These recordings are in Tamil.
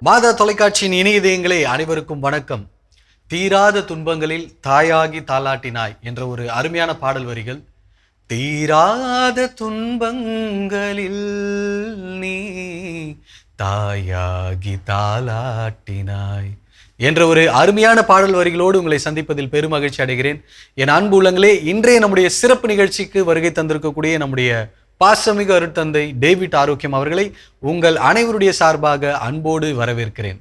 மாதா தொலைக்காட்சியின் இணையதயங்களே அனைவருக்கும் வணக்கம். தீராத துன்பங்களில் தாயாகி தாலாட்டினாய் என்ற ஒரு அருமையான பாடல் வரிகள். தீராத துன்பங்களில் நீ தாயாகி தாலாட்டினாய் என்ற ஒரு அருமையான பாடல் வரிகளோடு உங்களை சந்திப்பதில் பெருமகிழ்ச்சி அடைகிறேன். என் அன்பு உள்ளங்களே, இன்றைய நம்முடைய சிறப்பு நிகழ்ச்சிக்கு வருகை தந்திருக்கக்கூடிய நம்முடைய பாசமிகு அருட்தந்தை டேவிட் ஆரோக்கியம் அவர்களை உங்கள் அனைவருடைய சார்பாக அன்போடு வரவேற்கிறேன்.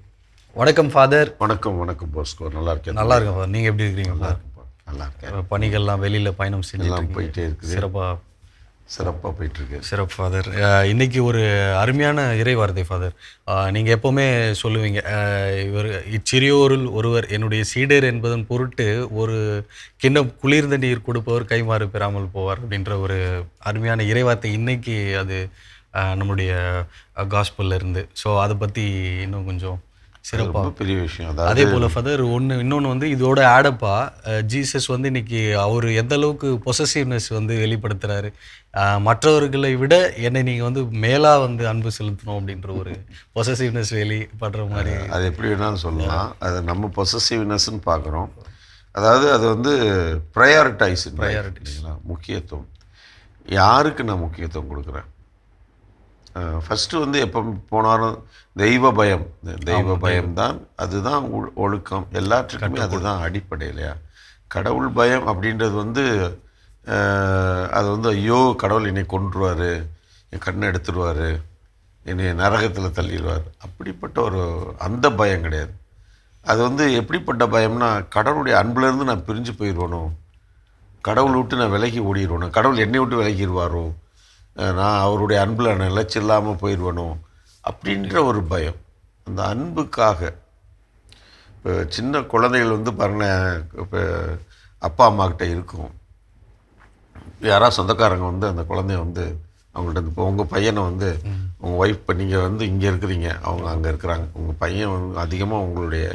வணக்கம் ஃபாதர். வணக்கம். வணக்கம் போஸ்கோ. நல்லா இருக்கேன். நல்லா இருக்கேன் ஃபாதர். நீங்கள் எப்படி இருக்கிறீங்க? நல்லா இருக்கேன். பணிகள்லாம் வெளியில் பயணம் செஞ்சு போயிட்டே இருக்குது. சிறப்பாக போயிட்டுருக்கு. சிறப்பு ஃபாதர். இன்றைக்கி ஒரு அருமையான இறை வார்த்தை ஃபாதர். நீங்கள் எப்போவுமே சொல்லுவீங்க, இவர் இச்சிறியோரில் ஒருவர் என்னுடைய சீடர் என்பதன் பொருட்டு ஒரு கிண்ணம் குளிர்ந்த நீர் கொடுப்பவர் கைமாறு பெறாமல் போவார் அப்படின்ற ஒரு அருமையான இறை வார்த்தை இன்றைக்கி அது நம்முடைய காஸ்பல்ல இருந்து. ஸோ அதை பற்றி இன்னும் கொஞ்சம் சிறப்பாக பெரிய விஷயம். அதே போல் ஃபாதர் இன்னொன்று வந்து இதோட ஆடப்பா ஜீசஸ் வந்து இன்னைக்கு அவர் எந்த அளவுக்கு பொசசிவ்னஸ் வந்து வெளிப்படுத்துகிறாரு, மற்றவர்களை விட என்னை நீங்கள் வந்து மேலாக வந்து அன்பு செலுத்தணும் அப்படின்ற ஒரு பொசசிவ்னஸ் வெளிப்படுற மாதிரி. அது எப்படி வேணாலும் சொல்லலாம். அது நம்ம பொசசிவ்னஸ்ன்னு பார்க்குறோம். அதாவது அது வந்து ப்ரையாரிட்டைஸ், முக்கியத்துவம். யாருக்கு நான் முக்கியத்துவம் கொடுக்குறேன்? ஃபஸ்ட்டு வந்து எப்போ போனாலும் தெய்வ பயம்தான். அதுதான் ஒழுக்கம். எல்லாத்துக்குமே அதுதான் அடிப்படை இல்லையா? கடவுள் பயம் அப்படின்றது வந்து அது வந்து ஐயோ கடவுள் என்னை கொன்றுவார், என் கண்ணை எடுத்துருவார், என்னை நரகத்தில் தள்ளிடுவார், அப்படிப்பட்ட ஒரு அந்த பயம் கிடையாது. அது வந்து எப்படிப்பட்ட பயம்னா, கடவுளுடைய அன்புலேருந்து நான் பிரிஞ்சு போயிடுவணும், கடவுளை விட்டு நான் விலகி ஓடிடுவேணும், கடவுள் என்னை விட்டு விலகிடுவாரோ, நான் அவருடைய அன்பில் நிலைச்சில்லாமல் போயிடுவேணும் அப்படின்ற ஒரு பயம். அந்த அன்புக்காக இப்போ சின்ன குழந்தைகள் வந்து பாருங்களேன், இப்போ அப்பா அம்மாக்கிட்ட இருக்கும், யாராவது சொந்தக்காரங்க வந்து அந்த குழந்தைய வந்து அவங்கள்ட்ட இப்போ உங்கள் பையனை வந்து உங்கள் ஒய்ஃப், இப்போ நீங்கள் வந்து இங்கே இருக்கிறீங்க, அவங்க அங்கே இருக்கிறாங்க, உங்கள் பையன் வந்து அதிகமாக உங்களுடைய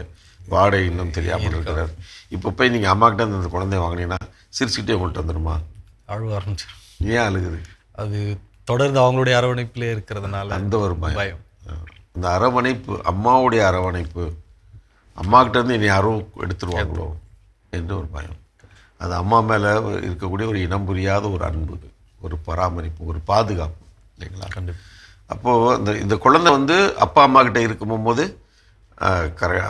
வாடகை இன்னும் தெரியாமல் இருக்கிறார், இப்போ போய் நீங்கள் அம்மாக்கிட்ட அந்த குழந்தைய வாங்கினீங்கன்னா சிரிச்சுக்கிட்டே உங்கள்கிட்ட வந்துடுமா? அழுவ ஆரம்பிச்சு. ஏன் அழுகுது? அது தொடர்ந்து அவங்களுடைய அரவணைப்பிலே இருக்கிறதுனால அந்த ஒரு பயம். அந்த அரவணைப்பு, அம்மாவுடைய அரவணைப்பு, அம்மாக்கிட்டேருந்து என்னை யாரும் எடுத்துருவாங்களோ என்ற ஒரு பயம். அது அம்மா மேலே இருக்கக்கூடிய ஒரு இனம் புரியாத ஒரு அன்பு, ஒரு பராமரிப்பு, ஒரு பாதுகாப்பு இல்லைங்களா? கண்டிப்பாக. அப்போது இந்த குழந்தை வந்து அப்பா அம்மாக்கிட்ட இருக்கும்போது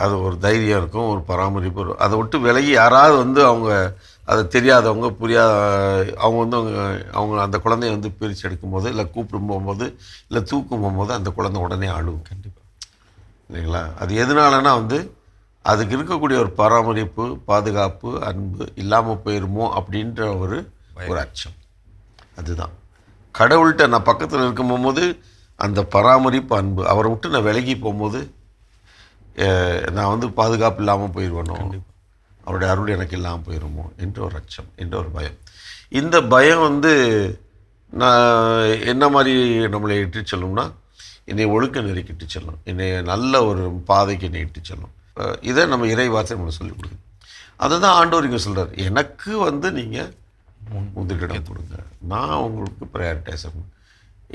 அது ஒரு தைரியம் இருக்கும், ஒரு பராமரிப்பு. அதை விட்டு விலகி யாராவது வந்து அவங்க அது தெரியாதவங்க அவங்க வந்து அவங்க அந்த குழந்தைய வந்து பிரித்து எடுக்கும்போது, இல்லை கூப்பிடும் போகும்போது, இல்லை தூக்கும் போகும்போது அந்த குழந்தை உடனே அழுவும். கண்டிப்பாக இல்லைங்களா? அது எதனாலனா வந்து அதுக்கு இருக்கக்கூடிய ஒரு பராமரிப்பு, பாதுகாப்பு, அன்பு இல்லாமல் போயிடுமோ அப்படின்ற ஒரு அச்சம். அதுதான் கடவுள்கிட்ட நான் பக்கத்தில் இருக்கும் போகும்போது அந்த பராமரிப்பு, அன்பு, அவரை விட்டு நான் விலகி போகும்போது நான் வந்து பாதுகாப்பு இல்லாமல் போயிடுவேணும், அவருடைய அருள் எனக்கு இல்லாமல் போயிடுமோ என்ற ஒரு அச்சம், என்ற ஒரு பயம். இந்த பயம் வந்து நான் என்ன மாதிரி நம்மளை இட்டு செல்லும்னா, என்னை ஒழுக்க நெறிக்கு இட்டு செல்லும், என்னை நல்ல ஒரு பாதைக்கு என்னை இட்டு செல்லும். இதை நம்ம இறை வார்த்தை நம்மளை சொல்லிக் கொடுக்குது. அதை தான் ஆண்டவர் இங்கே சொல்கிறார், எனக்கு வந்து நீங்கள் முதலிடம் கொடுங்க, நான் உங்களுக்கு ப்ரையாரிட்டைஸ் ஆகும்,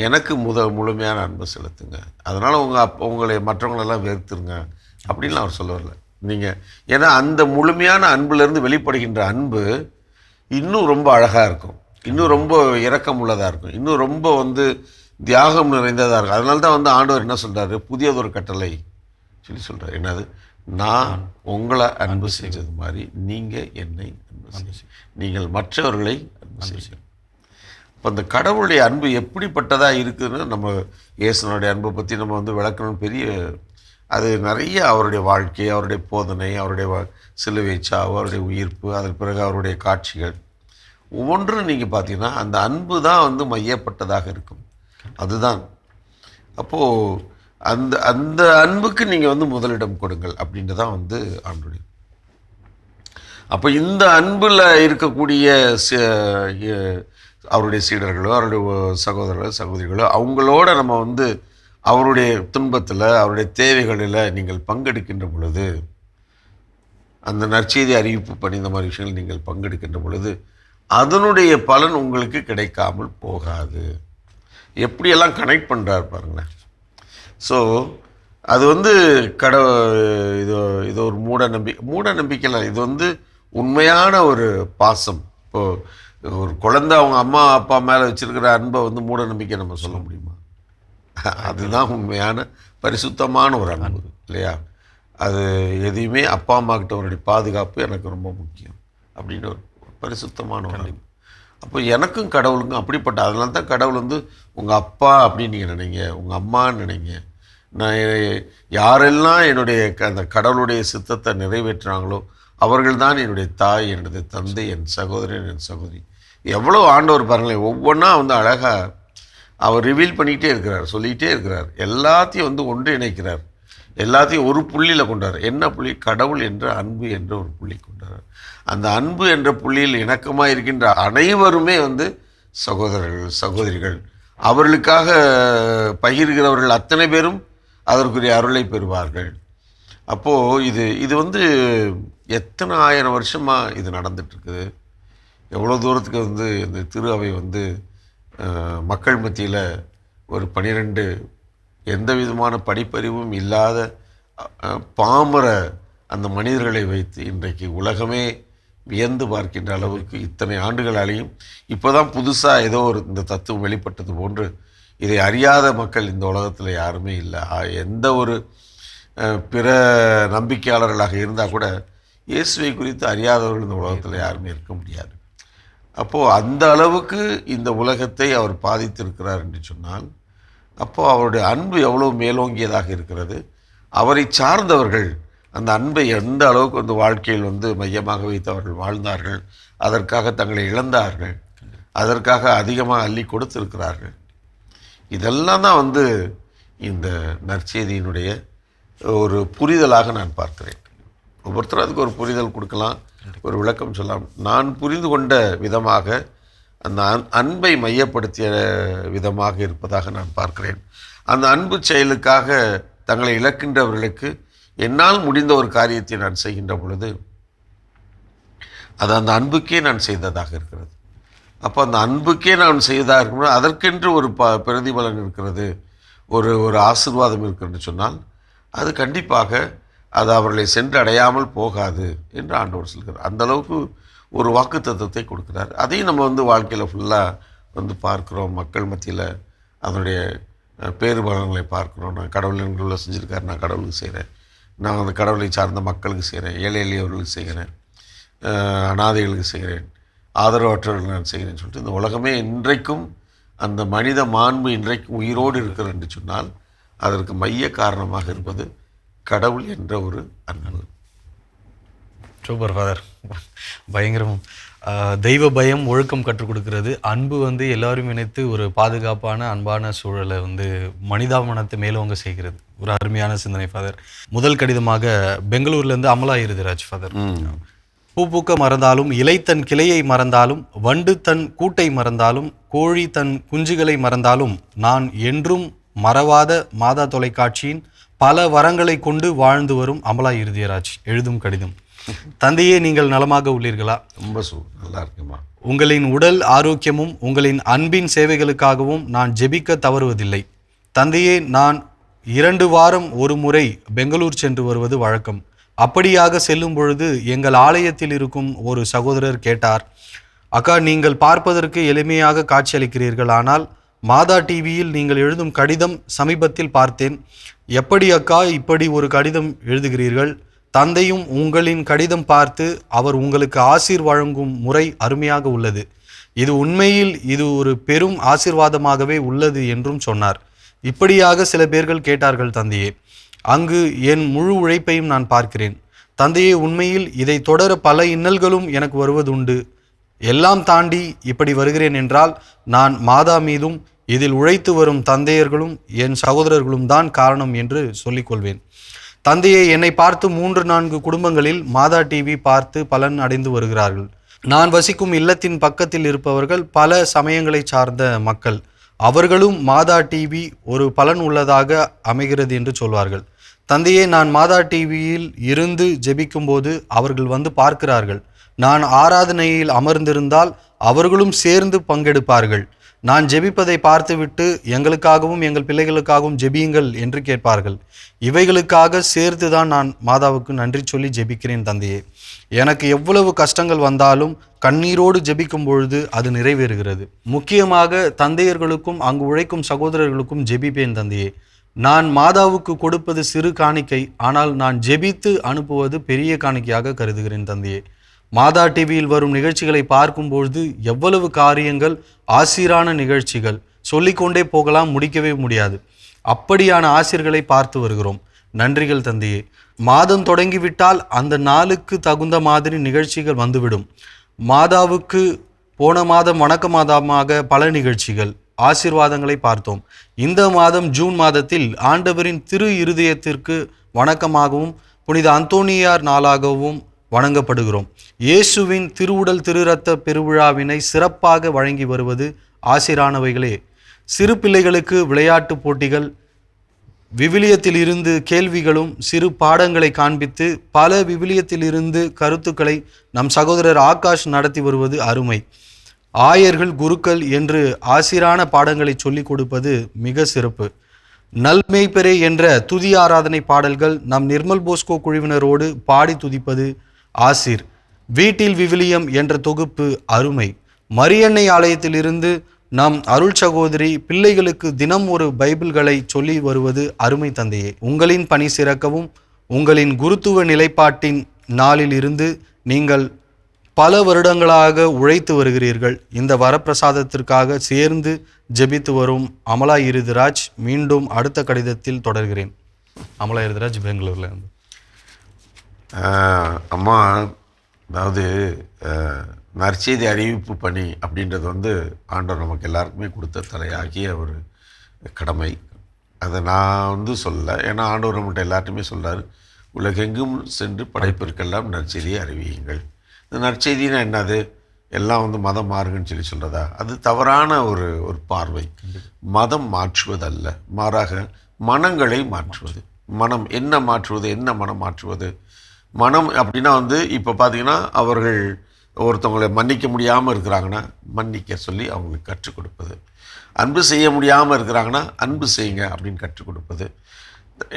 எனக்கு முழுமையான அன்பை செலுத்துங்க, அதனால் உங்களை மற்றவங்களெல்லாம் வெறுத்துருங்க அப்படின்லாம் அவர் சொல்ல வரல. நீங்கள் ஏன்னா அந்த முழுமையான அன்புலேருந்து வெளிப்படுகின்ற அன்பு இன்னும் ரொம்ப அழகாக இருக்கும், இன்னும் ரொம்ப இரக்கம் உள்ளதாக இருக்கும், இன்னும் ரொம்ப வந்து தியாகம் நிறைந்ததாக இருக்கும். அதனால தான் வந்து ஆண்டவர் என்ன சொல்கிறாரு, புதியதொரு கட்டளை சொல்லி சொல்கிறார். என்னது? நான் உங்களை அன்பு செஞ்சது மாதிரி நீங்கள் என்னை அன்பு செய்ய, நீங்கள் மற்றவர்களை அன்பு செய்ய. இப்போ அந்த கடவுளுடைய அன்பு எப்படிப்பட்டதாக இருக்குதுன்னு நம்ம இயேசுனுடைய அன்பை பற்றி நம்ம வந்து விளக்கணும்னு பெரிய, அது நிறைய அவருடைய வாழ்க்கை, அவருடைய போதனை, அவருடைய சிலுவை சாவு, அவருடைய உயிர்ப்பு, அதன் பிறகு அவருடைய காட்சிகள் ஒவ்வொன்றும் நீங்கள் பார்த்தீங்கன்னா அந்த அன்பு தான் வந்து மையப்பட்டதாக இருக்கும். அதுதான் அப்போது அந்த அன்புக்கு நீங்கள் வந்து முதலிடம் கொடுங்கள் அப்படின்றதான் வந்து ஆண்டோடைய. அப்போ இந்த அன்பில் இருக்கக்கூடிய அவருடைய சீடர்களோ, அவருடைய சகோதரர்களோ, சகோதரிகளோ, அவங்களோட நம்ம வந்து அவருடைய துன்பத்தில், அவருடைய தேவைகளில் நீங்கள் பங்கெடுக்கின்ற பொழுது, அந்த நற்செய்தி அறிவிப்பு பணி, இந்த மாதிரி விஷயங்கள் நீங்கள் பங்கெடுக்கின்ற பொழுது அதனுடைய பலன் உங்களுக்கு கிடைக்காமல் போகாது. எப்படியெல்லாம் கனெக்ட் பண்ணுறாரு பாருங்களேன். ஸோ அது வந்து கட இது இது ஒரு மூட நம்பிக்கையில் இது வந்து உண்மையான ஒரு பாசம். இப்போது ஒரு குழந்தை அவங்க அம்மா அப்பா மேலே வச்சிருக்கிற அன்பை வந்து மூட நம்பிக்கை நம்ம சொல்ல முடியுமா? அதுதான் உண்மையான பரிசுத்தமான ஒரு அன்பு இல்லையா? அது எதையுமே அப்பா அம்மா கிட்ட அவருடைய பாதுகாப்பு எனக்கு ரொம்ப முக்கியம் அப்படின்னு ஒரு பரிசுத்தமான ஒரு அன்பு. அப்போ எனக்கும் கடவுளுக்கும் அப்படிப்பட்ட, அதனால தான் கடவுள் வந்து உங்கள் அப்பா அப்படின்னு நீங்கள் நினைங்க, உங்கள் அம்மான்னு நினைங்க. நான் யாரெல்லாம் என்னுடைய அந்த கடவுளுடைய சித்தத்தை நிறைவேற்றுறாங்களோ அவர்கள் தான் என்னுடைய தாய், என்னுடைய தந்தை, என் சகோதரன், என் சகோதரி. எவ்வளோ ஆண்டவர் பாருங்களேன், ஒவ்வொன்றா வந்து அழகாக அவர் ரிவீல் பண்ணிக்கிட்டே இருக்கிறார், சொல்லிக்கிட்டே இருக்கிறார். எல்லாத்தையும் வந்து ஒன்றிணைக்கிறார், எல்லாத்தையும் ஒரு புள்ளியில் கொண்டார். என்ன புள்ளி? கடவுள் என்ற அன்பு என்ற ஒரு புள்ளி கொண்டார். அந்த அன்பு என்ற புள்ளியில் இணக்கமாக இருக்கின்ற அனைவருமே வந்து சகோதரர்கள், சகோதரிகள். அவர்களுக்காக பகிர்கிறவர்கள் அத்தனை பேரும் அதற்குரிய அருளை பெறுவார்கள். அப்போது இது வந்து எத்தனை ஆயிரம் வருஷமாக இது நடந்துட்டுருக்குது. எவ்வளோ தூரத்துக்கு வந்து இந்த திரு அவை வந்து மக்கள் மத்தியில் ஒரு 12 எந்த விதமான படிப்பறிவும் இல்லாத பாமர அந்த மனிதர்களை வைத்து இன்றைக்கு உலகமே வியந்து பார்க்கின்ற அளவுக்கு இத்தனை ஆண்டுகளாலேயும் இப்போ தான் புதுசாக ஏதோ ஒரு இந்த தத்துவம் வெளிப்பட்டது போன்று இதை அறியாத மக்கள் இந்த உலகத்தில் யாருமே இல்லை. எந்த ஒரு பிற நம்பிக்கையாளர்களாக இருந்தால் கூட இயேசுவை குறித்து அறியாதவர்கள் இந்த உலகத்தில் யாருமே இருக்க முடியாது. அப்போது அந்த அளவுக்கு இந்த உலகத்தை அவர் பாதித்திருக்கிறார் என்று சொன்னால், அப்போது அவருடைய அன்பு எவ்வளோ மேலோங்கியதாக இருக்கிறது. அவரை சார்ந்தவர்கள் அந்த அன்பை எந்த அளவுக்கு வந்து வாழ்க்கையில் வந்து மையமாக வைத்து அவர்கள் வாழ்ந்தார்கள், அதற்காக தங்களை இழந்தார்கள், அதற்காக அதிகமாக அள்ளி கொடுத்திருக்கிறார்கள். இதெல்லாம் தான் வந்து இந்த நற்செய்தியினுடைய ஒரு புரிதலாக நான் பார்க்கிறேன். ஒவ்வொருத்தரும் அதுக்கு ஒரு புரிதல் கொடுக்கலாம், ஒரு விளக்கம் சொல்லலாம். நான் புரிந்து கொண்ட விதமாக அந்த அன்பை மையப்படுத்திய விதமாக இருப்பதாக நான் பார்க்கிறேன். அந்த அன்பு செயலுக்காக தங்களை இழக்கின்றவர்களுக்கு என்னால் முடிந்த ஒரு காரியத்தை நான் செய்கின்ற பொழுது அது அந்த அன்புக்கே நான் செய்ததாக இருக்கிறது. அப்போ அந்த அன்புக்கே நான் செய்ததாக இருக்கும்போது அதற்கென்று ஒரு பிரதிபலன் இருக்கிறது, ஒரு ஆசீர்வாதம் இருக்கிறது சொன்னால் அது கண்டிப்பாக அது அவர்களை சென்று அடையாமல் போகாது என்று ஆண்டவர் சொல்கிறார். அந்தளவுக்கு ஒரு வாக்கு தத்துவத்தை கொடுக்குறார். அதையும் நம்ம வந்து வாழ்க்கையில் ஃபுல்லாக வந்து பார்க்குறோம். மக்கள் மத்தியில் அதனுடைய பேறுபலன்களை பார்க்குறோம். நான் கடவுள் எங்களுள்ள செஞ்சுருக்காரு, நான் கடவுளுக்கு செய்கிறேன், நான் அந்த கடவுளை சார்ந்த மக்களுக்கு செய்கிறேன், ஏழை எளியவர்களுக்கு செய்கிறேன், அனாதைகளுக்கு செய்கிறேன், ஆதரவற்றவர்களுக்கு நான் செய்கிறேன்னு சொல்லிட்டு இந்த உலகமே இன்றைக்கும் அந்த மனித மாண்பு இன்றைக்கும் உயிரோடு இருக்கிறது என்று சொன்னால் அதற்கு மைய காரணமாக இருப்பது கடவுள் என்ற ஒரு அன்பு. சூப்பர் ஃபாதர், பயங்கரம். தெய்வ பயம் ஒழுக்கம் கற்றுக் கொடுக்கிறது. அன்பு வந்து எல்லாரும் இணைத்து ஒரு பாதுகாப்பான அன்பான சூழலை வந்து மனிதாபனத்தை மேலோங்க செய்கிறது. ஒரு அருமையான சிந்தனை ஃபாதர். முதல் கடிதமாக பெங்களூர்லேருந்து அமலா இருதிராஜ் ஃபாதர். பூ பூக்க மறந்தாலும், இலை தன் கிளையை மறந்தாலும், வண்டு தன் கூட்டை மறந்தாலும், கோழி தன் குஞ்சுகளை மறந்தாலும், நான் என்றும் மறவாத மாதா தொலைக்காட்சியின் பல வரங்களை கொண்டு வாழ்ந்து வரும் அமலா இருதியராஜ் எழுதும் கடிதம். தந்தையே, நீங்கள் நலமாக உள்ளீர்களா? ரொம்ப நல்லா இருக்குமா. உங்களின் உடல் ஆரோக்கியமும் உங்களின் அன்பின் சேவைகளுக்காகவும் நான் ஜெபிக்க தவறுவதில்லை. தந்தையே, நான் 2 வாரம் ஒரு முறை பெங்களூர் சென்று வருவது வழக்கம். அப்படியாக செல்லும் பொழுது எங்கள் ஆலயத்தில் இருக்கும் ஒரு சகோதரர் கேட்டார், அக்கா, நீங்கள் பார்ப்பதற்கு எளிமையாக காட்சியளிக்கிறீர்கள், ஆனால் மாதா டிவியில் நீங்கள் எழுதும் கடிதம் சமீபத்தில் பார்த்தேன். எப்படி அக்கா இப்படி ஒரு கடிதம் எழுதுகிறீர்கள்? தந்தையும் உங்களின் கடிதம் பார்த்து அவர் உங்களுக்கு ஆசீர் வழங்கும் முறை அருமையாக உள்ளது. இது உண்மையில் இது ஒரு பெரும் ஆசீர்வாதமாகவே உள்ளது என்றும் சொன்னார். இப்படியாக சில பேர்கள் கேட்டார்கள் தந்தையே. அங்கு என் முழு உழைப்பையும் நான் பார்க்கிறேன். தந்தையே, உண்மையில் இதை தொடர பல இன்னல்களும் எனக்கு வருவதுண்டு. எல்லாம் தாண்டி இப்படி வருகிறேன் என்றால் நான் மாதா மீதும் இதில் உழைத்து வரும் தந்தையர்களும் என் சகோதரர்களும் தான் காரணம் என்று சொல்லிக்கொள்வேன். தந்தையை என்னை பார்த்து 3-4 குடும்பங்களில் மாதா டிவி பார்த்து பலன் அடைந்து வருகிறார்கள். நான் வசிக்கும் இல்லத்தின் பக்கத்தில் இருப்பவர்கள் பல சமயங்களை சார்ந்த மக்கள். அவர்களும் மாதா டிவி ஒரு பலன் உள்ளதாக அமைகிறது என்று சொல்வார்கள். தந்தையே, நான் மாதா டிவியில் இருந்து ஜெபிக்கும்போது அவர்கள் வந்து பார்க்கிறார்கள். நான் ஆராதனையில் அமர்ந்திருந்தால் அவர்களும் சேர்ந்து பங்கெடுப்பார்கள். நான் ஜெபிப்பதை பார்த்துவிட்டு எங்களுக்காகவும் எங்கள் பிள்ளைகளுக்காகவும் ஜெபியுங்கள் என்று கேட்பார்கள். இவைகளுக்காக சேர்த்துதான் நான் மாதாவுக்கு நன்றி சொல்லி ஜெபிக்கிறேன் தந்தையே. எனக்கு எவ்வளவு கஷ்டங்கள் வந்தாலும் கண்ணீரோடு ஜெபிக்கும் பொழுது அது நிறைவேறுகிறது. முக்கியமாக தந்தையர்களுக்கும் அங்கு உழைக்கும் சகோதரர்களுக்கும் ஜெபிப்பேன் தந்தையே. நான் மாதாவுக்கு கொடுப்பது சிறு காணிக்கை, ஆனால் நான் ஜெபித்து அனுப்புவது பெரிய காணிக்கையாக கருதுகிறேன் தந்தையே. மாதா டிவியில் வரும் நிகழ்ச்சிகளை பார்க்கும்பொழுது எவ்வளவு காரியங்கள், ஆசிரான நிகழ்ச்சிகள் சொல்லிக்கொண்டே போகலாம், முடிக்கவே முடியாது. அப்படியான ஆசிர்களை பார்த்து வருகிறோம். நன்றிகள் தந்தையே. மாதம் தொடங்கிவிட்டால் அந்த நாளுக்கு தகுந்த மாதிரி நிகழ்ச்சிகள் வந்துவிடும். மாதாவுக்கு போன மாதம் வணக்க மாதமாக பல நிகழ்ச்சிகள், ஆசீர்வாதங்களை பார்த்தோம். இந்த மாதம் ஜூன் மாதத்தில் ஆண்டவரின் திரு இருதயத்திற்கு வணக்கமாகவும் புனித அந்தோனியார் நாளாகவும் வணங்கப்படுகிறோம். இயேசுவின் திருவுடல் திருரத்த பெருவிழாவினை சிறப்பாக வழங்கி வருவது ஆசிரானவைகளே. சிறு பிள்ளைகளுக்கு விளையாட்டு போட்டிகள், விவிலியத்திலிருந்து கேள்விகளும் சிறு பாடங்களை காண்பித்து பல விவிலியத்திலிருந்து கருத்துக்களை நம் சகோதரர் ஆகாஷ் நடத்தி வருவது அருமை. ஆயர்கள், குருக்கள் என்று ஆசிரான பாடங்களை சொல்லிக் கொடுப்பது மிக சிறப்பு. நல்மெய்ப்பெரே என்ற துதி ஆராதனை பாடல்கள் நம் நிர்மல் போஸ்கோ குழுவினரோடு பாடி துதிப்பது ஆசிர். வீட்டில் விவிலியம் என்ற தொகுப்பு அருமை. மரியன்னை ஆலயத்திலிருந்து நம் அருள் சகோதரி பிள்ளைகளுக்கு தினம் ஒரு பைபிள்களை சொல்லி வருவது அருமை தந்தையே. உங்களின் பணி சிறக்கவும் உங்களின் குருத்துவ நிலைப்பாட்டின் நாளில் இருந்து நீங்கள் பல வருடங்களாக உழைத்து வருகிறீர்கள். இந்த வரப்பிரசாதத்திற்காக சேர்ந்து ஜெபித்து வரும் அமலா இருதிராஜ். மீண்டும் அடுத்த கடிதத்தில் தொடர்கிறேன். அமலா இருதிராஜ், பெங்களூர்ல இருந்து. அம்மா, அதாவது நற்செய்தி அறிவிப்பு பணி அப்படின்றது வந்து ஆண்டவர் நமக்கு எல்லாருக்குமே கொடுத்த தலையாகிய ஒரு கடமை. அதை நான் வந்து சொல்லலை, ஏன்னா ஆண்டவர் நம்மகிட்ட எல்லாத்தையுமே சொல்கிறார், உலகெங்கும் சென்று படைப்பிற்கெல்லாம் நற்செய்தியை அறிவியுங்கள். இந்த நற்செய்தினா என்னது? எல்லாம் வந்து மதம் மாறுங்கன்னு சொல்லி சொல்கிறதா? அது தவறான ஒரு பார்வை. மதம் மாற்றுவதல்ல, மாறாக மனங்களை மாற்றுவது. மனம் என்ன மாற்றுவது? என்ன மனம் மாற்றுவது? மனம் அப்படின்னா வந்து இப்போ பார்த்தீங்கன்னா அவர்கள் ஒருத்தவங்களை மன்னிக்க முடியாமல் இருக்கிறாங்கன்னா மன்னிக்க சொல்லி அவங்களுக்கு கற்றுக் கொடுப்பது. அன்பு செய்ய முடியாமல் இருக்கிறாங்கன்னா அன்பு செய்யுங்க அப்படின்னு கற்றுக் கொடுப்பது.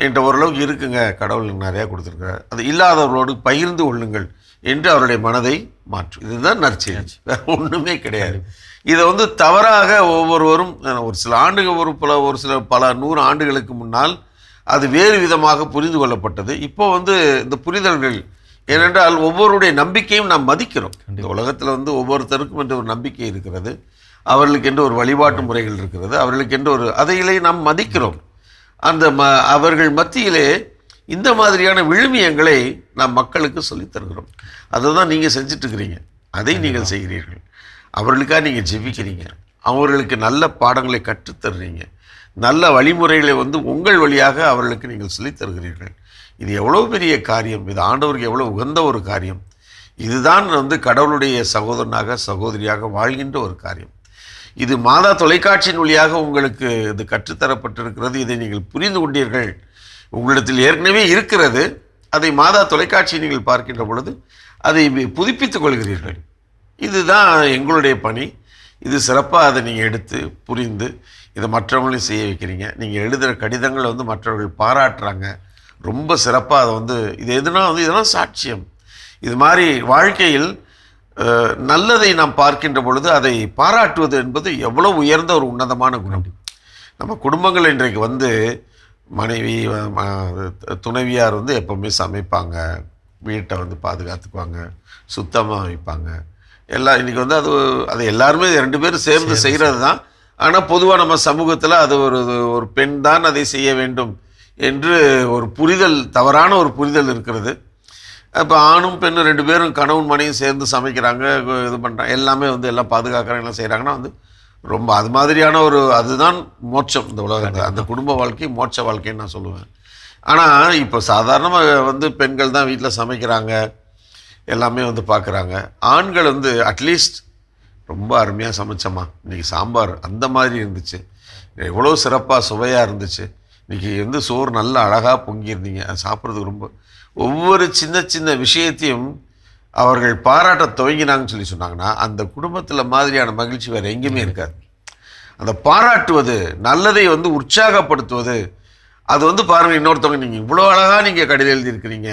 என்கிட்ட ஓரளவுக்கு இருக்குங்க, கடவுள் நிறையா கொடுத்துருக்காரு, அது இல்லாதவர்களோடு பகிர்ந்து கொள்ளுங்கள் என்று அவருடைய மனதை மாற்றும். இதுதான் நற்செய்தி, ஒன்றுமே கிடையாது. இதை வந்து தவறாக ஒவ்வொருவரும் ஒரு சில ஆண்டுகள் ஒரு சில பல 100 ஆண்டுகளுக்கு முன்னால் அது வேறு விதமாக புரிந்து கொள்ளப்பட்டது. இப்போ வந்து இந்த புரிதல்கள், ஏனென்றால் ஒவ்வொருடைய நம்பிக்கையும் நாம் மதிக்கிறோம். இந்த உலகத்தில் வந்து ஒவ்வொருத்தருக்கும் என்று ஒரு நம்பிக்கை இருக்கிறது, அவர்களுக்கு என்று ஒரு வழிபாட்டு முறைகள் இருக்கிறது, அவர்களுக்கு என்று ஒரு அதைகளை நாம் மதிக்கிறோம். அந்த அவர்கள் மத்தியிலே இந்த மாதிரியான விழுமியங்களை நாம் மக்களுக்கு சொல்லித் தருகிறோம். அதை தான் நீங்கள் செஞ்சிட்ருக்கிறீங்க, அதை நீங்கள் செய்கிறீர்கள். அவர்களுக்காக நீங்கள் ஜெபிக்கிறீங்க, அவர்களுக்கு நல்ல பாடங்களை கற்றுத்தர்றீங்க, நல்ல வழிமுறைகளை வந்து உங்கள் வழியாக அவர்களுக்கு நீங்கள் சொல்லித் தருகிறீர்கள். இது எவ்வளோ பெரிய காரியம், இது ஆண்டவருக்கு எவ்வளோ உகந்த ஒரு காரியம். இதுதான் வந்து கடவுளுடைய சகோதரனாக சகோதரியாக வாழ்கின்ற ஒரு காரியம். இது மாதா தொலைக்காட்சியின் வழியாக உங்களுக்கு இது கற்றுத்தரப்பட்டிருக்கிறது. இதை நீங்கள் புரிந்து கொண்டீர்கள், உங்களிடத்தில் ஏற்கனவே இருக்கிறது. அதை மாதா தொலைக்காட்சியை நீங்கள் பார்க்கின்ற பொழுது அதை புதுப்பித்துக் கொள்கிறீர்கள். இதுதான் எங்களுடைய பணி. இது சிறப்பாக அதை நீங்கள் எடுத்து புரிந்து இதை மற்றவங்களையும் செய்ய வைக்கிறீங்க. நீங்கள் எழுதுகிற கடிதங்களை வந்து மற்றவர்கள் பாராட்டுறாங்க, ரொம்ப சிறப்பாக அதை வந்து இது எதுனா வந்து இதெல்லாம் சாட்சியம். இது மாதிரி வாழ்க்கையில் நல்லதை நாம் பார்க்கின்ற பொழுது அதை பாராட்டுவது என்பது எவ்வளோ உயர்ந்த ஒரு உன்னதமான குணம். நம்ம குடும்பங்கள் இன்றைக்கு வந்து மனைவி துணைவியார் வந்து எப்போவுமே சமைப்பாங்க, வீட்டை வந்து பாதுகாத்துக்குவாங்க, சுத்தமாக வைப்பாங்க, எல்லாம். இன்றைக்கி வந்து அது எல்லாருமே 2 பேரும் சேர்ந்து செய்கிறது தான். ஆனால் பொதுவாக நம்ம சமூகத்தில் அது ஒரு பெண் தான் அதை செய்ய வேண்டும் என்று ஒரு புரிதல், தவறான ஒரு புரிதல் இருக்கிறது. இப்போ ஆணும் பெண்ணும் 2 பேரும் கணவன் மனையும் சேர்ந்து சமைக்கிறாங்க, இது பண்ணுறாங்க, எல்லாமே வந்து எல்லாம் பாதுகாக்கிறாங்க, எல்லாம் செய்கிறாங்கன்னா வந்து ரொம்ப அது மாதிரியான ஒரு அதுதான் மோட்சம் இந்த உலகத்தில். அந்த குடும்ப வாழ்க்கை மோட்ச வாழ்க்கைன்னு நான் சொல்லுவேன். ஆனால் இப்போ சாதாரணமாக வந்து பெண்கள் தான் வீட்டில் சமைக்கிறாங்க, எல்லாமே வந்து பார்க்குறாங்க. ஆண்கள் வந்து அட்லீஸ்ட் ரொம்ப அருமையாக சமைச்சம்மா, இன்றைக்கி சாம்பார் அந்த மாதிரி இருந்துச்சு, எவ்வளோ சிறப்பாக சுவையாக இருந்துச்சு, இன்றைக்கி வந்து சோறு நல்லா அழகாக பொங்கியிருந்தீங்க, அது சாப்பிட்றதுக்கு ரொம்ப ஒவ்வொரு சின்ன சின்ன விஷயத்தையும் அவர்கள் பாராட்ட துவங்கினாங்கன்னு சொல்லி சொன்னாங்கன்னா அந்த குடும்பத்தில் மாதிரியான மகிழ்ச்சி வேறு எங்கேயுமே இருக்காது. அந்த பாராட்டுவது, நல்லதை வந்து உற்சாகப்படுத்துவது, அது வந்து பாருங்கள், இன்னொருத்தவங்க நீங்கள் இவ்வளோ அழகாக நீங்கள் கடிதம் எழுதியிருக்கிறீங்க,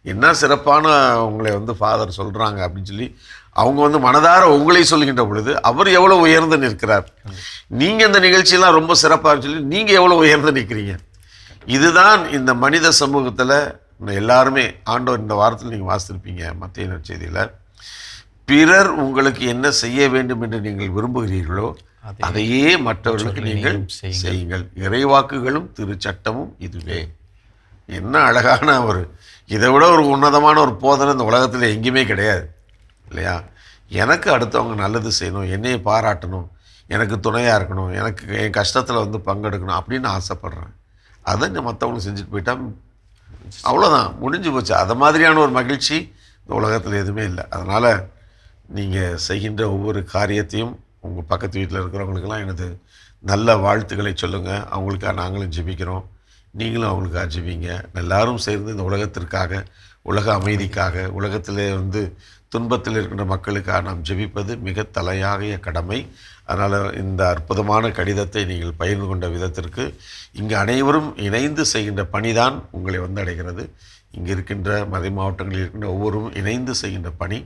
என்ன சிறப்பான உங்களை வந்து ஃபாதர் சொல்கிறாங்க அப்படின்னு சொல்லி அவங்க வந்து மனதார உங்களை சொல்கின்ற பொழுது அவர் எவ்வளோ உயர்ந்து நிற்கிறார், நீங்கள் இந்த நிகழ்ச்சியெல்லாம் ரொம்ப சிறப்பாக சொல்லி நீங்கள் எவ்வளோ உயர்ந்து நிற்கிறீங்க. இதுதான் இந்த மனித சமூகத்தில் எல்லாருமே ஆண்டவர் இந்த வாரத்தில் நீங்கள் வாசித்திருப்பீங்க மத்தேயு நற்செய்தியில், பிறர் உங்களுக்கு என்ன செய்ய வேண்டும் என்று நீங்கள் விரும்புகிறீர்களோ அதையே மற்றவர்களுக்கு நீங்கள் செய்யுங்கள், இறைவாக்குகளும் திருச்சட்டமும் இதுவே. என்ன அழகான ஒரு, இதை விட ஒரு உன்னதமான ஒரு போதனை இந்த உலகத்தில் எங்கேயுமே கிடையாது இல்லையா? எனக்கு அடுத்தவங்க நல்லது செய்யணும், என்னையை பாராட்டணும், எனக்கு துணையாக இருக்கணும், எனக்கு என் கஷ்டத்தில் வந்து பங்கெடுக்கணும் அப்படின்னு ஆசைப்பட்றேன். அதை மற்றவங்களுக்கு செஞ்சுட்டு போயிட்டா அவ்வளோதான், முடிஞ்சு போச்சு. அதை மாதிரியான ஒரு மகிழ்ச்சி இந்த உலகத்தில் எதுவுமே இல்லை. அதனால் நீங்கள் செய்கின்ற ஒவ்வொரு காரியத்தையும் உங்கள் பக்கத்து வீட்டில் இருக்கிறவங்களுக்கெல்லாம் எனது நல்ல வாழ்த்துக்களை சொல்லுங்கள். அவங்களுக்காக நாங்களும் ஜெபிக்கிறோம், நீங்களும் அவங்களுக்காக ஜெபிங்க. எல்லாரும் சேர்ந்து இந்த உலகத்திற்காக, உலக அமைதிக்காக, உலகத்திலே வந்து துன்பத்தில் இருக்கின்ற மக்களுக்காக நாம் ஜெபிப்பது மிக தலையாகிய கடமை. அதனால் இந்த அற்புதமான கடிதத்தை நீங்கள் பகிர்ந்து கொண்ட விதத்திற்கு, இங்கு அனைவரும் இணைந்து செய்கின்ற பணிதான் உங்களை வந்து அடைகிறது. இங்கே இருக்கின்ற மறை மாவட்டங்களில் இருக்கின்ற ஒவ்வொருவரும் இணைந்து செய்கின்ற பணி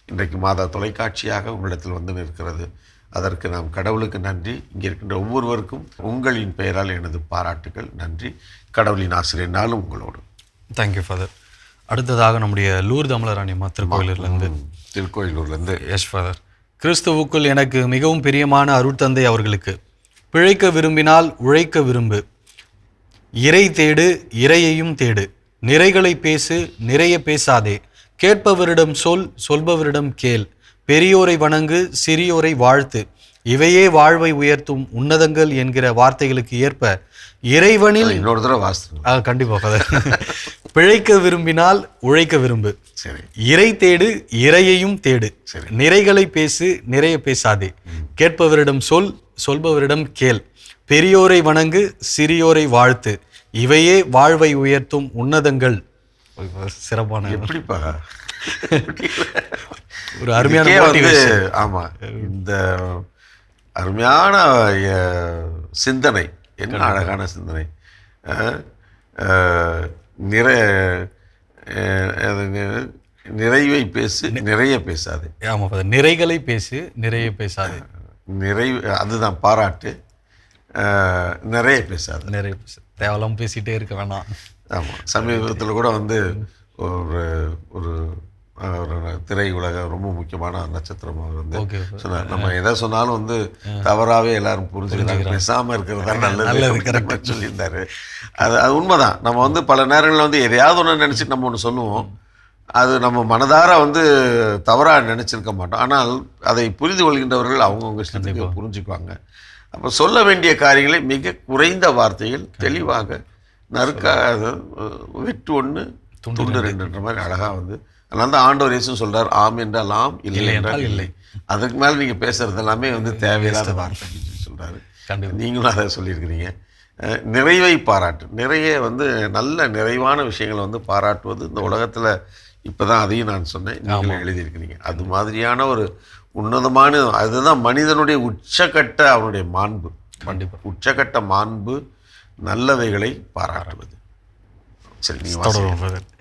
இன்றைக்கு மாதா தொலைக்காட்சியாக உங்களிடத்தில் வந்து நிற்கிறது. அதற்கு நாம் கடவுளுக்கு நன்றி. இங்கே இருக்கின்ற ஒவ்வொருவருக்கும் உங்களின் பெயரால் எனது பாராட்டுகள். நன்றி. கடவுளின் ஆசிரியர் நாளும் உங்களோடு. Thank you father. அடுத்ததாக நம்முடைய லூர்து அமலராணி அம்மா திருக்கோயிலூர்லேருந்து. S father. கிறிஸ்துவுக்குள் எனக்கு மிகவும் பிரியமான அருட்தந்தை அவர்களுக்கு, பிழைக்க விரும்பினால் உழைக்க விரும்பு, இறை தேடு, இறையையும் தேடு, நிறைகளை பேசு, நிறைய பேசாதே, கேட்பவரிடம் சொல், சொல்பவரிடம் கேள், பெரியோரை வணங்கு, சிறியோரை வாழ்த்து, இவையே வாழ்வை உயர்த்தும் உன்னதங்கள் என்கிற வார்த்தைகளுக்கு ஏற்ப இறைவனில் இன்னொரு தடவை வாசித்து கண்டிப்பாக பிழைக்க விரும்பினால் உழைக்க விரும்பு, இறை தேடு, இறையையும் தேடு, நிறைகளை பேசு, நிறைய பேசாதே, கேட்பவரிடம் சொல், சொல்பவரிடம் கேள், பெரியோரை வணங்கு, சிறியோரை வாழ்த்து, இவையே வாழ்வை உயர்த்தும் உன்னதங்கள். சிறப்பான எப்படிப்பா ஒரு அருமையான ஆமாம், இந்த அருமையான சிந்தனை, என்ன அழகான சிந்தனை. நிறைவை பேசு, நிறைய பேசாது. ஆமாம், நிறைகளை பேசு, நிறைய பேசாது. அதுதான் பாராட்டு. நிறைய பேசாது, நிறைய பேசு, தேவலாம் பேசிகிட்டே இருக்க வேணாம். ஆமாம், சமீபத்தில் கூட வந்து ஒரு ஒரு திரை உலக ரொம்ப முக்கியமான நட்சத்திரம் அவர் வந்து சொன்னார், நம்ம எதை சொன்னாலும் வந்து தவறாகவே எல்லாரும் புரிஞ்சுக்கிறாங்க, பேசாமல் இருக்கிறது தான் நல்லது கரெக்டாக சொல்லியிருந்தாரு. அது உண்மைதான். நம்ம வந்து பல நேரங்களில் வந்து எதையாவது ஒன்று நினச்சிட்டு நம்ம ஒன்று சொல்லுவோம், அது நம்ம மனதார வந்து தவறாக நினச்சிருக்க மாட்டோம். ஆனால் அதை புரிந்து கொள்கின்றவர்கள் அவங்கவுங்க சிந்தனையை புரிஞ்சுக்குவாங்க. அப்போ சொல்ல வேண்டிய காரியங்களை மிக குறைந்த வார்த்தைகள் தெளிவாக நறுக்காக, வெட்டு ஒன்று துண்டு ரெண்டுன்ற மாதிரி அழகாக வந்து, அதனால தான் ஆண்டவர் இயேசு சொல்கிறார், ஆம் என்றால் ஆம், இல்லை என்றால் இல்லை. அதுக்கு மேலே நீங்கள் பேசுகிறது எல்லாமே வந்து தேவையில்லாத வார்த்தை சொல்கிறாரு. நீங்களும் அதை சொல்லியிருக்கிறீங்க. நிறைவை பாராட்டு, நிறைய வந்து நல்ல நிறைவான விஷயங்களை வந்து பாராட்டுவது இந்த உலகத்தில் இப்போ தான், அதையும் நான் சொன்னேன், நீங்களும் எழுதியிருக்கிறீங்க. அது மாதிரியான ஒரு உன்னதமான, அதுதான் மனிதனுடைய உச்சக்கட்ட அவனுடைய மாண்பு. கண்டிப்பாக உச்சக்கட்ட மாண்பு நல்லவைகளை பாராட்டுவது. சரி, நீங்கள்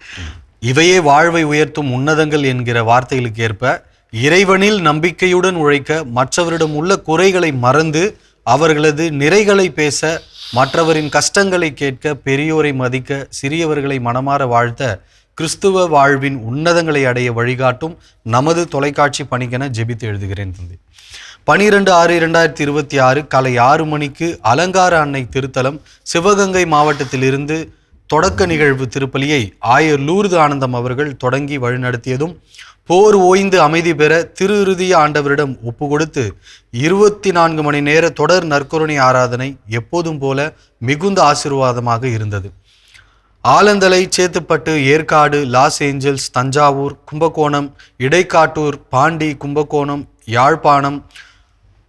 இவையே வாழ்வை உயர்த்தும் உன்னதங்கள் என்கிற வார்த்தைகளுக்கு ஏற்ப இறைவனில் நம்பிக்கையுடன் உழைக்க, மற்றவரிடம் உள்ள குறைகளை மறந்து அவர்களது நிறைகளை பேச, மற்றவரின் கஷ்டங்களை கேட்க, பெரியோரை மதிக்க, சிறியவர்களை மனமாற வாழ்த்த, கிறிஸ்துவ வாழ்வின் உன்னதங்களை அடைய வழிகாட்டும் நமது தொலைக்காட்சி பணிக்கென ஜெபித்து எழுதுகிறேன் தந்தை. 12/6/2026 காலை 6 மணிக்கு அலங்கார அன்னை திருத்தலம் சிவகங்கை மாவட்டத்திலிருந்து தொடக்க நிகழ்வு திருப்பலியை ஆயர் லூர்து ஆனந்தம் அவர்கள் தொடங்கி வழிநடத்தியதும், போர் ஓய்ந்து அமைதி பெற திரு இருதய ஆண்டவரிடம் ஒப்பு கொடுத்து 24 மணி நேர தொடர் நற்கருணை ஆராதனை எப்போதும் போல மிகுந்த ஆசீர்வாதமாக இருந்தது. ஆலந்தலை, சேத்துப்பட்டு, ஏற்காடு, லாஸ் ஏஞ்சல்ஸ், தஞ்சாவூர், கும்பகோணம், இடைக்காட்டூர், பாண்டி, கும்பகோணம், யாழ்ப்பாணம்,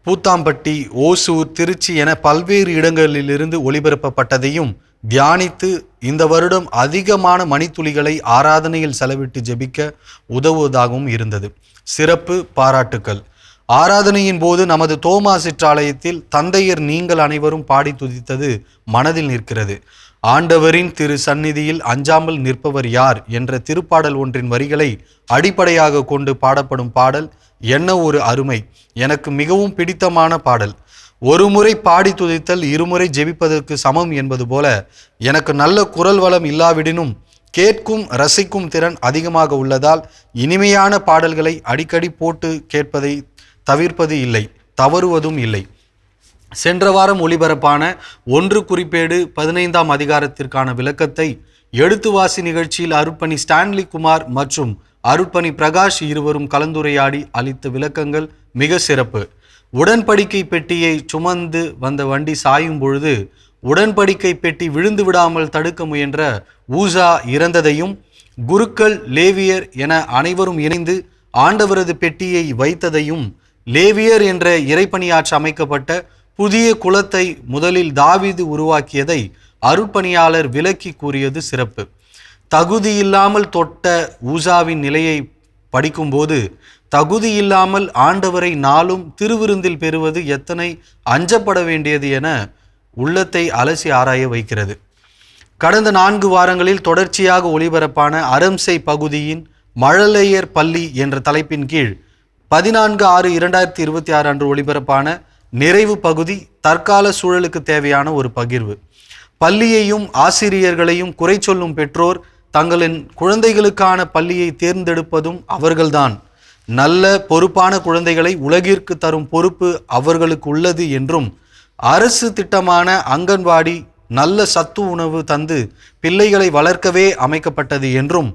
பூத்தாம்பட்டி, ஓசூர், திருச்சி என பல்வேறு இடங்களிலிருந்து ஒளிபரப்பப்பட்டதையும் தியானித்து இந்த வருடம் அதிகமான மணித்துளிகளை ஆராதனையில் செலவிட்டு ஜெபிக்க உதவுவதாகவும் இருந்தது. சிறப்பு பாராட்டுக்கள். ஆராதனையின் போது நமது தோமா சிற்றாலயத்தில் தந்தையர் நீங்கள் அனைவரும் பாடி துதித்தது மனதில் நிற்கிறது. ஆண்டவரின் திரு சந்நிதியில் அஞ்சாமல் நிற்பவர் யார் என்ற திருப்பாடல் ஒன்றின் வரிகளை அடிப்படையாக கொண்டு பாடப்படும் பாடல் என்ன ஒரு அருமை! எனக்கு மிகவும் பிடித்தமான பாடல். ஒரு முறை பாடி துதித்தல் இருமுறை ஜெபிப்பதற்கு சமம் என்பது போல எனக்கு நல்ல குரல் வளம் இல்லாவிடினும் கேட்கும் ரசிக்கும் திறன் அதிகமாக உள்ளதால் இனிமையான பாடல்களை அடிக்கடி போட்டு கேட்பதை தவிர்ப்பது இல்லை, தவறுவதும் இல்லை. சென்ற வாரம் ஒளிபரப்பான 1 குறிப்பேடு 15ஆம் அதிகாரத்திற்கான விளக்கத்தை எடுத்து வாசி நிகழ்ச்சியில் அருட்பணி ஸ்டான்லி குமார் மற்றும் அருட்பணி பிரகாஷ் இருவரும் கலந்துரையாடி அளித்த விளக்கங்கள் மிக சிறப்பு. உடன்படிக்கை பெட்டியை சுமந்து வந்த வண்டி சாயும் பொழுது உடன்படிக்கை பெட்டி விழுந்து விடாமல் தடுக்க முயன்ற ஊசா இறந்ததையும், குருக்கள் லேவியர் என அனைவரும் இணைந்து ஆண்டவரது பெட்டியை வைத்ததையும், லேவியர் என்ற இறைப்பணியாற்ற அமைக்கப்பட்ட புதிய குலத்தை முதலில் தாவீது உருவாக்கியதை அருட்பணியாளர் விளக்கி கூறியது சிறப்பு. தகுதியில்லாமல் தொட்ட ஊசாவின் நிலையை படிக்கும்போது தகுதியில்லாமல் ஆண்டவரை நாளும் திருவிருந்தில் பெறுவது எத்தனை அஞ்சப்பட வேண்டியது என உள்ளத்தை அலசி ஆராய வைக்கிறது. கடந்த 4 வாரங்களில் தொடர்ச்சியாக ஒளிபரப்பான அரம்சை பகுதியின் மழலையர் பள்ளி என்ற தலைப்பின் கீழ் 14/6/2026 அன்று ஒளிபரப்பான நிறைவு பகுதி தற்கால சூழலுக்கு தேவையான ஒரு பகிர்வு. பள்ளியையும் ஆசிரியர்களையும் குறை சொல்லும் பெற்றோர் தங்களின் குழந்தைகளுக்கான பள்ளியை தேர்ந்தெடுப்பதும் அவர்கள்தான். நல்ல பொறுப்பான குழந்தைகளை உலகிற்கு தரும் பொறுப்பு அவர்களுக்கு உள்ளது என்றும், அரசு திட்டமான அங்கன்வாடி நல்ல சத்து உணவு தந்து பிள்ளைகளை வளர்க்கவே அமைக்கப்பட்டது என்றும்,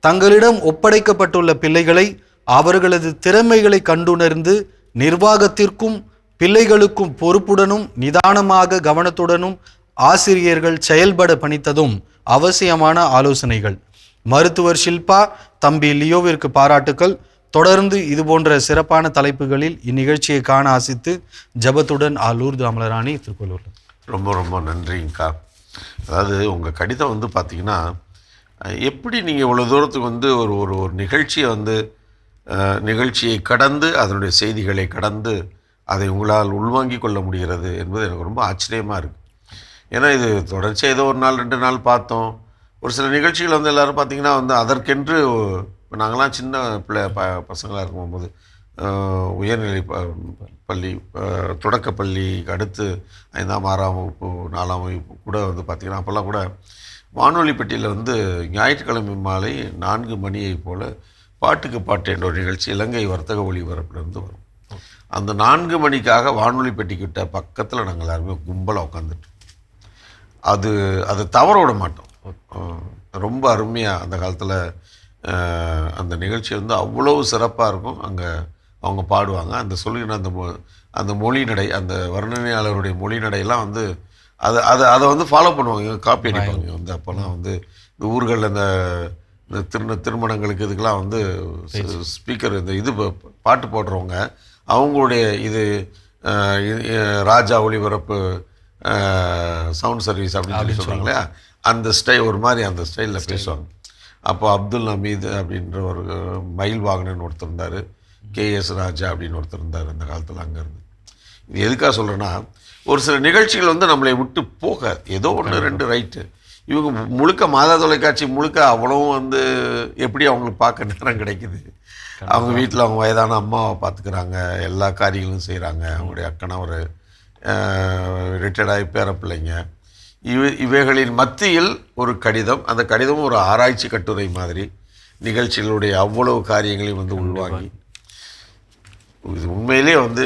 தங்களிடம் ஒப்படைக்கப்பட்டுள்ள பிள்ளைகளை அவர்களது திறமைகளை கண்டுணர்ந்து நிர்வாகத்திற்கும் பிள்ளைகளுக்கும் பொறுப்புடனும் நிதானமாக கவனத்துடனும் ஆசிரியர்கள் செயல்பட பணித்ததும் அவசியமான ஆலோசனைகள். மருத்துவர் ஷில்பா, தம்பி லியோவிற்கு பாராட்டுக்கள். தொடர்ந்து இதுபோன்ற சிறப்பான தலைப்புகளில் இந்நிகழ்ச்சியை காண ஆசித்து ஜபத்துடன் லூர்து அமலராணி, திருக்கோளூர். ரொம்ப ரொம்ப நன்றிங்கக்கா. அதாவது உங்கள் கடிதம் வந்து பார்த்திங்கன்னா, எப்படி நீங்கள் இவ்வளோ தூரத்துக்கு வந்து ஒரு ஒரு ஒரு நிகழ்ச்சியை வந்து நிகழ்ச்சியை கடந்து அதனுடைய செய்திகளை கடந்து அதை உங்களால் உள்வாங்கிக் கொள்ள முடிகிறது என்பது எனக்கு ரொம்ப ஆச்சரியமாக இருக்குது. ஏன்னா இது தொடர்ச்சியாக ஏதோ ஒரு நாள் 2 நாள் பார்த்தோம். ஒரு சில நிகழ்ச்சிகள் வந்து எல்லோரும் பார்த்திங்கன்னா வந்து அதற்கென்று, இப்போ நாங்களாம் சின்ன பசங்களாக இருக்கும்போது உயர்நிலை பள்ளி தொடக்கப்பள்ளிக்கு அடுத்து 5ஆம் 6ஆம் வகுப்பு 4ஆம் வகுப்பு கூட வந்து பார்த்திங்கன்னா அப்போல்லாம் கூட வானொலி பெட்டியில் வந்து ஞாயிற்றுக்கிழமை மாலை 4 மணியை போல் பாட்டுக்கு பாட்டு என்ற ஒரு நிகழ்ச்சி இலங்கை வர்த்தக ஒளிபரப்பிலிருந்து வரும். அந்த 4 மணிக்காக வானொலி பெட்டிக்கிட்ட பக்கத்தில் நாங்கள் எல்லாருமே கும்பலாக உட்காந்துட்டோம். அது தவற விட மாட்டோம். ரொம்ப அருமையாக அந்த காலத்தில் அந்த நிகழ்ச்சி வந்து அவ்வளவு சிறப்பாக இருக்கும். அங்கே அவங்க பாடுவாங்க. அந்த சொல்லுகிற அந்த மொழி நடை, அந்த வர்ணனையாளருடைய மொழி நடையெல்லாம் வந்து அதை வந்து ஃபாலோ பண்ணுவாங்க, காப்பி அடிப்பாங்க. வந்து அப்போல்லாம் வந்து இந்த ஊர்களில் இந்த திருமணங்களுக்கு இதுக்கெல்லாம் வந்து ஸ்பீக்கர் இது பாட்டு போடுறவங்க அவங்களுடைய ராஜா ஒளிபரப்பு சவுண்ட் சர்வீஸ் அப்படின்னு சொல்லி சொல்கிறாங்களே, அந்த ஒரு மாதிரி அந்த ஸ்டைலில் பேசுவாங்க. அப்போ அப்துல் ஹமீது அப்படின்ற ஒரு மயில் வாகனன் ஒருத்தர் இருந்தார், KS ராஜா அப்படின்னு ஒருத்தர் இருந்தார் அந்த காலத்தில் அங்கேருந்து. இது எதுக்காக சொல்கிறேன்னா, ஒரு சில நிகழ்ச்சிகள் வந்து நம்மளை விட்டு போகாது. ஏதோ 1 2 ரைட்டு. இவங்க முழுக்க மாதா தொலைக்காட்சி முழுக்க அவ்வளவும் வந்து எப்படி அவங்களுக்கு பார்க்க நேரம் கிடைக்குது. அவங்க வீட்டில் அவங்க வயதான அம்மாவை பார்த்துக்கிறாங்க, எல்லா காரியங்களும் செய்கிறாங்க. அவங்களுடைய அக்கணவர் ரிட்டையர்டாகி பேர பிள்ளைங்க, இவைகளின் மத்தியில் ஒரு கடிதம். அந்த கடிதமும் ஒரு ஆராய்ச்சி கட்டுரை மாதிரி நிகழ்ச்சிகளுடைய அவ்வளவு காரியங்களையும் வந்து உள்வாங்கி, இது உண்மையிலே வந்து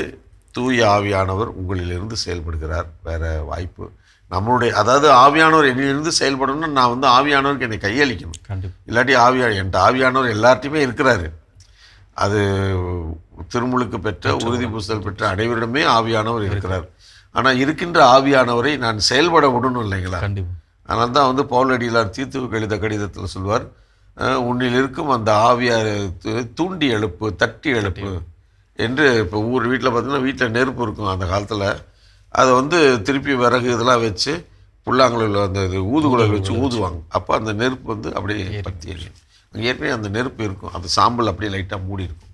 தூய ஆவியானவர் உங்களிலிருந்து செயல்படுகிறார். வேறு வாய்ப்பு நம்மளுடைய, அதாவது ஆவியானவர் என்னிலிருந்து செயல்படணும்னு நான் வந்து ஆவியானவருக்கு என்னை கையளிக்கணும். இல்லாட்டி என்கிட்ட ஆவியானவர் எல்லார்ட்டையுமே இருக்கிறாரு. அது திருமுழுக்கு பெற்ற உறுதி பூசல் பெற்ற அனைவரிடமே ஆவியானவர் இருக்கிறார். ஆனால் இருக்கின்ற ஆவியானவரை நான் செயல்பட விடணும் இல்லைங்களா? அதனால தான் வந்து பவுலடியார் தீத்துவுக்கு எழுத கடிதத்தில் சொல்வார், உன்னில் இருக்கும் அந்த ஆவியார் தூண்டி எழுப்பு, தட்டி எழுப்பு என்று. இப்போ வீட்டில் பார்த்தீங்கன்னா வீட்டில் நெருப்பு இருக்கும் அந்த காலத்தில், அதை வந்து திருப்பி விறகு இதெல்லாம் வச்சு புல்லாங்குழல் அந்த ஊதுகுழல் வச்சு ஊதுவாங்க. அப்போ அந்த நெருப்பு வந்து அப்படியே பற்றி எரியும். அங்கே ஏற்கனவே அந்த நெருப்பு இருக்கும், அந்த சாம்பல் அப்படியே லைட்டாக மூடி இருக்கும்.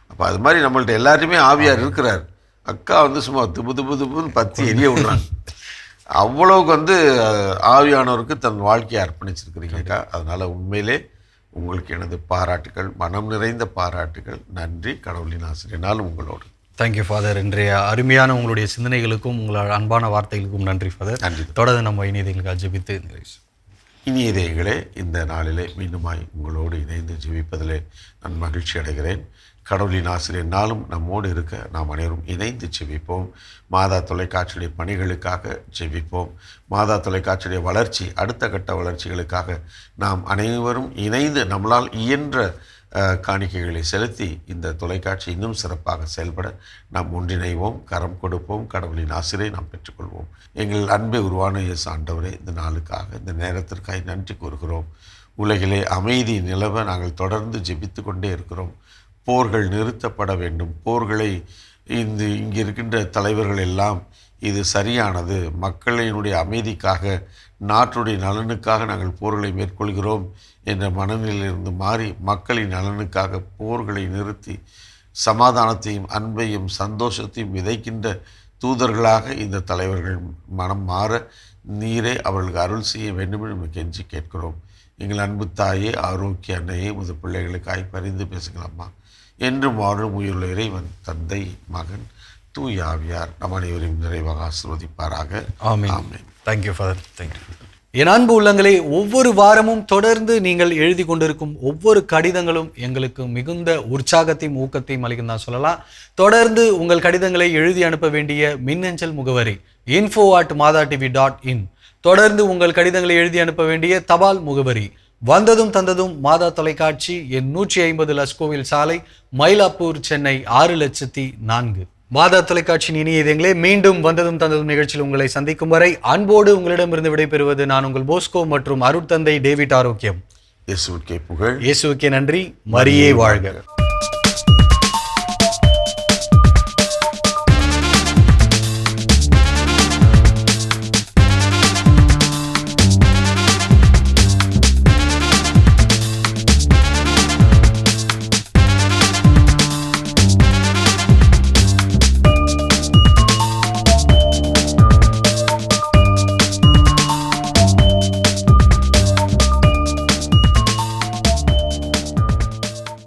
அப்போ அது மாதிரி நம்மள்ட்ட எல்லாருமே ஆவியார் இருக்கிறார். அக்கா வந்து சும்மா துபு துபு துபுன்னு பற்றி எரிய விடுறாங்க. அவ்வளவுக்கு வந்து ஆவியானவருக்கு தன் வாழ்க்கையை அர்ப்பணிச்சிருக்கிறீங்க அக்கா. அதனால் உண்மையிலே உங்களுக்கு எனது பாராட்டுகள், மனம் நிறைந்த பாராட்டுகள். நன்றி. கடவுளின் ஆசிரியனாலும் உங்களோடு. Thank you father. இன்றைய அருமையான உங்களுடைய சிந்தனைகளுக்கும் உங்களோட அன்பான வார்த்தைகளுக்கும் நன்றி ஃபாதர். நன்றி. தொடர்ந்து நம்ம இணையதைகளுக்காக ஜெபித்து இனிய இதயங்களே, இந்த நாளிலே மீண்டுமாய் உங்களோடு இணைந்து ஜெபிப்பதிலே நான் மகிழ்ச்சி அடைகிறேன். கடவுளின் ஆசிரியர் நாளும் நம்மோடு இருக்க நாம் அனைவரும் இணைந்து ஜெபிப்போம். மாதா தொலைக்காட்சியுடைய பணிகளுக்காக ஜெபிப்போம். மாதா தொலைக்காட்சியுடைய வளர்ச்சி, அடுத்த கட்ட வளர்ச்சிகளுக்காக நாம் அனைவரும் இணைந்து நம்மளால் இயன்ற காணிக்கைகளை செலுத்தி இந்த தொலைக்காட்சி இன்னும் சிறப்பாக செயல்பட நாம் ஒன்றிணைவோம், கரம் கொடுப்போம். கடவுளின் ஆசிரியை நாம் பெற்றுக்கொள்வோம். எங்கள் அன்பை உருவான இயேசு ஆண்டவரே, இந்த நாளுக்காக, இந்த நேரத்திற்காக நன்றி கூறுகிறோம். உலகிலே அமைதி நிலவ நாங்கள் தொடர்ந்து ஜெபித்து கொண்டே இருக்கிறோம். போர்கள் நிறுத்தப்பட வேண்டும். போர்களை இங்கே இருக்கின்ற தலைவர்கள் எல்லாம் இது சரியானது, மக்களினுடைய அமைதிக்காக, நாட்டுடைய நலனுக்காக நாங்கள் போர்களை மேற்கொள்கிறோம் என்ற மனநிலையிலிருந்து மாறி மக்களின் நலனுக்காக போர்களை நிறுத்தி சமாதானத்தையும் அன்பையும் சந்தோஷத்தையும் விதைக்கின்ற தூதர்களாக இந்த தலைவர்கள் மனம் மாற நீரே அவர்களுக்கு அருள் செய்ய வேண்டும் என்று கெஞ்சி கேட்கிறோம். எங்கள் அன்பு தாயே, ஆரோக்கிய அன்னையே, உமது பிள்ளைகளுக்காய் பரிந்து பேசுங்களாம்மா. என்றும் வாழும் உயிருள்ள இறைவன், தந்தை, மகன், தூய ஆவியார் நம் அனைவரையும் நிறைவாக ஆசீர்வதிப்பாராக. ஆமென். Thank you father. தேங்க்யூ. என் அன்பு உள்ளங்களே, ஒவ்வொரு வாரமும் தொடர்ந்து நீங்கள் எழுதி கொண்டிருக்கும் ஒவ்வொரு கடிதங்களும் எங்களுக்கு மிகுந்த உற்சாகத்தையும் ஊக்கத்தையும் அளிக்கும் தான் சொல்லலாம். தொடர்ந்து உங்கள் கடிதங்களை எழுதி அனுப்ப வேண்டிய மின்னஞ்சல் முகவரி info@madatv.in. தொடர்ந்து உங்கள் கடிதங்களை எழுதி அனுப்ப வேண்டிய தபால் முகவரி வந்ததும் தந்ததும் மாதா தொலைக்காட்சி, எண் 150 லஸ்கோவில் சாலை, மயிலாப்பூர், சென்னை 600400. மாதா தொலைக்காட்சியின் இனிய இதயங்களே, மீண்டும் வந்ததும் தந்ததும் நிகழ்ச்சியில் உங்களை சந்திக்கும் வரை அன்போடு உங்களிடமிருந்து விடைபெறுவது நான் உங்கள் போஸ்கோ மற்றும் அருட்தந்தை டேவிட் ஆரோக்கியம். இயேசுவுக்கே புகழ். இயேசுவுக்கே நன்றி. மரியே வாழ்க.